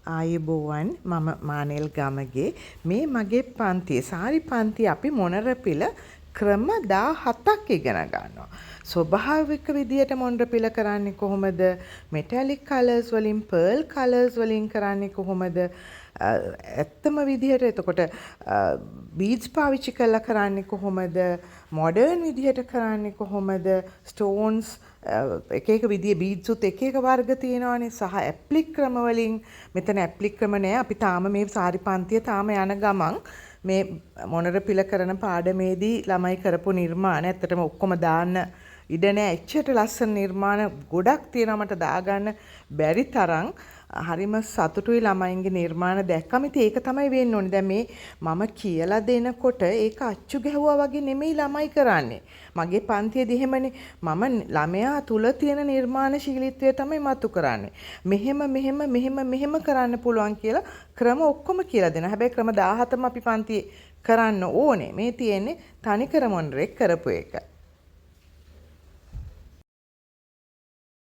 ආයුබෝවන් මම මානෙල් ගමගේ මේ මගේ පන්තියේ සාරි පන්තිය අපි මොනර පිළ ක්‍රම 17ක් ඉගෙන ගන්නවා. ස්වභාවික විදියට මොනර පිළ කරන්නේ කොහොමද? මෙටැලික් කලර්ස් වලින් පර්ල් කලර්ස් වලින් කරන්නේ කොහොමද? ඇත්තම විදිහට එතකොට බීඩ්ස් පාවිච්චි කරලා කරන්නේ කොහොමද? මොඩර්න් විදිහට කරන්නේ කොහොමද? ස්ටෝන්ස් එක එක විදිහේ බීඩ්ස් උත් එක එක වර්ග තියෙනවානේ සහ ඇප්ලික් ක්‍රම වලින් මෙතන ඇප්ලික් ක්‍රම නෑ අපි තාම මේ සාරි පන්තිය තාම යන ගමන් මේ මොනර පිළ කරන පාඩමේදී ළමයි කරපු නිර්මාණ ඇත්තටම ඔක්කොම දාන්න ඉඩ නෑ එච්චර ලස්සන නිර්මාණ ගොඩක් තියෙනවා මට දාගන්න බැරි තරම් හරිම සතුටුයි ළමයින්ගේ නිර්මාණ දැක්කම ඉතින් ඒක තමයි වෙන්න ඕනේ. දැන් මේ මම කියලා දෙනකොට ඒක අච්චු ගැහුවා වගේ නෙමෙයි ළමයි කරන්නේ. මගේ පන්තියේදී එහෙමනේ මම ළමයා තුල තියෙන නිර්මාණශීලීත්වය තමයි මතු කරන්නේ. මෙහෙම කරන්න පුළුවන් කියලා ක්‍රම ඔක්කොම කියලා දෙනවා. හැබැයි ක්‍රම 17ම අපි පන්තියේ කරන්න ඕනේ. මේ තියෙන්නේ තනිකර මොණරෙක් කරපු එක.